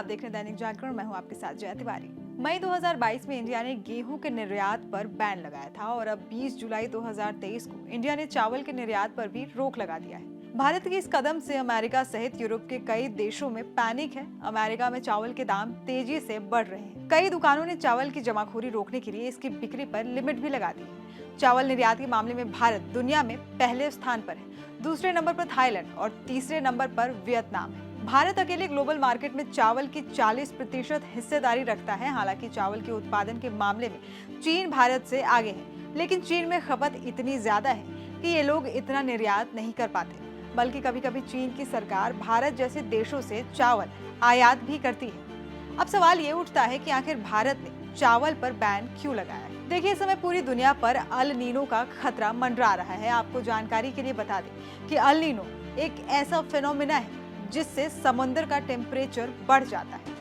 आप देख रहे हैं दैनिक जागरण। मैं हूं आपके साथ जया तिवारी। मई 2022 में इंडिया ने गेहूं के निर्यात पर बैन लगाया था और अब 20 जुलाई 2023 को इंडिया ने चावल के निर्यात पर भी रोक लगा दिया है। भारत के इस कदम से अमेरिका सहित यूरोप के कई देशों में पैनिक है। अमेरिका में चावल के दाम तेजी से बढ़ रहे हैं। कई दुकानों ने चावल की जमाखोरी रोकने के लिए इसकी बिक्री पर लिमिट भी लगा दी है। चावल निर्यात के मामले में भारत दुनिया में पहले स्थान पर है, दूसरे नंबर पर थाईलैंड और तीसरे नंबर पर वियतनाम है। भारत अकेले ग्लोबल मार्केट में चावल की 40% हिस्सेदारी रखता है। हालांकि चावल के उत्पादन के मामले में चीन भारत से आगे है, लेकिन चीन में खपत इतनी ज्यादा है कि ये लोग इतना निर्यात नहीं कर पाते, बल्कि कभी कभी चीन की सरकार भारत जैसे देशों से चावल आयात भी करती है। अब सवाल ये उठता है कि आखिर भारत ने चावल पर बैन क्यों लगाया है। देखिए, इस समय पूरी दुनिया पर अल नीनो का खतरा मंडरा रहा है। आपको जानकारी के लिए बता दें कि अल नीनो एक ऐसा फिनोमिना है जिससे समुद्र का टेम्परेचर बढ़ जाता है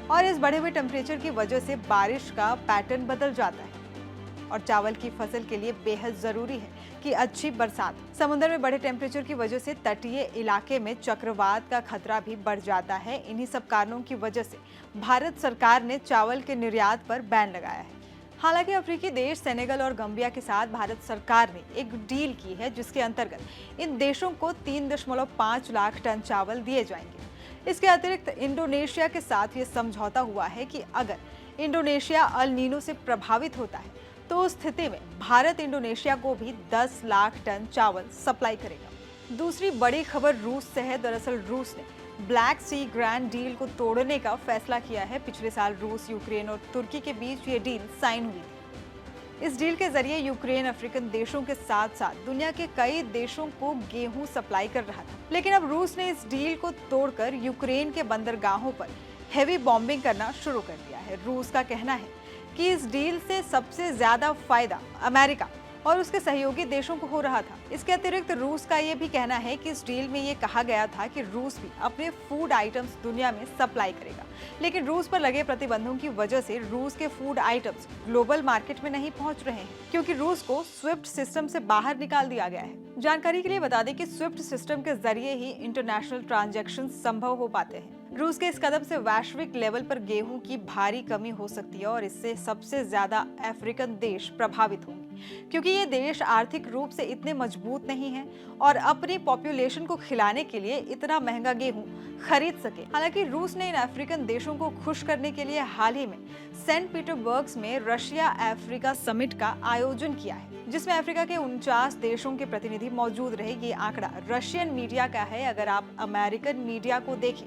और इस बढ़े हुए टेम्परेचर की वजह से बारिश का पैटर्न बदल जाता है और चावल की फसल के लिए बेहद जरूरी है कि अच्छी बरसात। समुद्र में बढ़े टेम्परेचर की वजह से तटीय इलाके में चक्रवात का खतरा भी बढ़ जाता है। इन्हीं सब कारणों की वजह से भारत सरकार ने चावल के निर्यात पर बैन लगाया है। हालांकि अफ्रीकी देश सेनेगल और गंबिया के साथ भारत सरकार ने एक डील की है, जिसके अंतर्गत इन देशों को 3.5 लाख टन चावल दिए जाएंगे। इसके अतिरिक्त इंडोनेशिया के साथ ये समझौता हुआ है कि अगर इंडोनेशिया अल नीनो से प्रभावित होता है तो उस स्थिति में भारत इंडोनेशिया को भी 10 लाख टन चावल सप्लाई करेगा। दूसरी बड़ी खबर रूस से है। दरअसल रूस ने ब्लैक सी ग्रैंड डील को तोड़ने का फैसला किया है। पिछले साल रूस, यूक्रेन और तुर्की के बीच ये डील साइन हुई थी। इस डील के जरिए यूक्रेन अफ्रीकन देशों के साथ साथ दुनिया के कई देशों को गेहूं सप्लाई कर रहा था, लेकिन अब रूस ने इस डील को तोड़कर यूक्रेन के बंदरगाहों पर हेवी बॉम्बिंग करना शुरू कर दिया है। रूस का कहना है कि इस डील से सबसे ज्यादा फायदा अमेरिका और उसके सहयोगी देशों को हो रहा था। इसके अतिरिक्त रूस का ये भी कहना है कि इस डील में ये कहा गया था कि रूस भी अपने फूड आइटम्स दुनिया में सप्लाई करेगा, लेकिन रूस पर लगे प्रतिबंधों की वजह से रूस के फूड आइटम्स ग्लोबल मार्केट में नहीं पहुंच रहे हैं, क्योंकि रूस को स्विफ्ट सिस्टम से बाहर निकाल दिया गया है। जानकारी के लिए बता दें कि स्विफ्ट सिस्टम के जरिए ही इंटरनेशनल ट्रांजैक्शन संभव हो पाते हैं। रूस के इस कदम से वैश्विक लेवल पर गेहूं की भारी कमी हो सकती है और इससे सबसे ज्यादा अफ्रीकन देश प्रभावित होंगे, क्योंकि ये देश आर्थिक रूप से इतने मजबूत नहीं हैं और अपनी पॉपुलेशन को खिलाने के लिए इतना महंगा गेहूं खरीद सके। हालांकि रूस ने इन अफ्रीकन देशों को खुश करने के लिए हाल ही में सेंट पीटर्सबर्ग में रशिया अफ्रीका समिट का आयोजन किया है, जिसमें अफ्रीका के 49 देशों के प्रतिनिधि मौजूद रहे। ये आंकड़ा रशियन मीडिया का है। अगर आप अमेरिकन मीडिया को देखें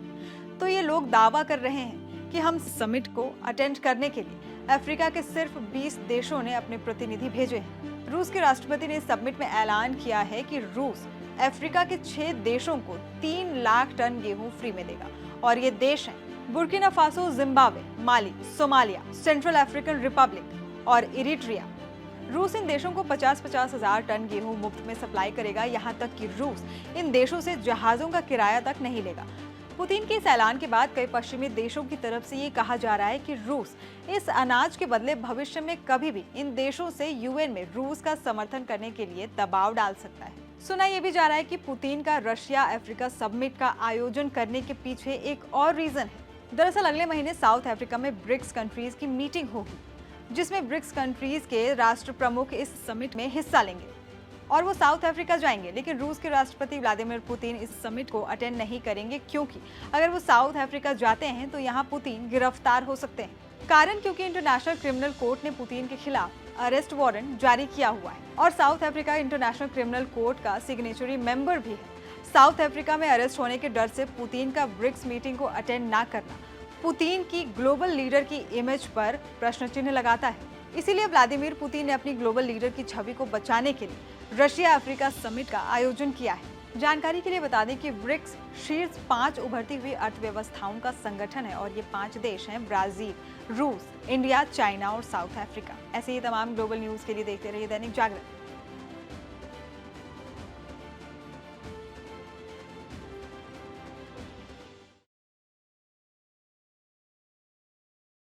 तो ये लोग दावा कर रहे हैं कि हम समिट को अटेंड करने के लिए अफ्रीका के सिर्फ 20 देशों ने अपने प्रतिनिधि भेजे हैं। रूस के राष्ट्रपति ने समिट में ऐलान किया है कि रूस अफ्रीका के 6 देशों को 3 लाख टन गेहूं फ्री में देगा और ये देश हैं बुर्किना फासो, जिम्बाब्वे, माली, सोमालिया, सेंट्रल अफ्रीकन रिपब्लिक और इरिट्रिया। रूस इन देशों को 50-50 हजार टन गेहूं मुफ्त में सप्लाई करेगा। यहाँ तक कि रूस इन देशों से जहाजों का किराया तक नहीं लेगा। पुतिन के इस ऐलान के बाद कई पश्चिमी देशों की तरफ से ये कहा जा रहा है कि रूस इस अनाज के बदले भविष्य में कभी भी इन देशों से यूएन में रूस का समर्थन करने के लिए दबाव डाल सकता है। सुना ये भी जा रहा है कि पुतिन का रशिया अफ्रीका समिट का आयोजन करने के पीछे एक और रीजन है। दरअसल अगले महीने साउथ अफ्रीका में ब्रिक्स कंट्रीज की मीटिंग होगी, जिसमें ब्रिक्स कंट्रीज के राष्ट्र प्रमुख इस समिट में हिस्सा लेंगे और वो साउथ अफ्रीका जाएंगे। लेकिन रूस के राष्ट्रपति व्लादिमीर पुतिन इस समिट को अटेंड नहीं करेंगे, क्योंकि अगर वो साउथ अफ्रीका जाते हैं तो यहाँ पुतिन गिरफ्तार हो सकते हैं। कारण क्योंकि इंटरनेशनल क्रिमिनल कोर्ट ने पुतिन के खिलाफ अरेस्ट वारंट जारी किया हुआ है और south Africa international criminal court का सिग्नेचरी मेंबर भी है। साउथ अफ्रीका में अरेस्ट होने के डर से पुतिन का ब्रिक्स मीटिंग को अटेंड न करना पुतिन की ग्लोबल लीडर की इमेज पर प्रश्न चिन्ह लगाता है। इसीलिए व्लादिमीर पुतिन ने अपनी ग्लोबल लीडर की छवि को बचाने के लिए रशिया अफ्रीका समिट का आयोजन किया है। जानकारी के लिए बता दें कि ब्रिक्स शीर्ष 5 उभरती हुई अर्थव्यवस्थाओं का संगठन है और ये 5 देश हैं ब्राजील, रूस, इंडिया, चाइना और साउथ अफ्रीका। ऐसे ही तमाम ग्लोबल न्यूज के लिए देखते रहिए दैनिक जागरण।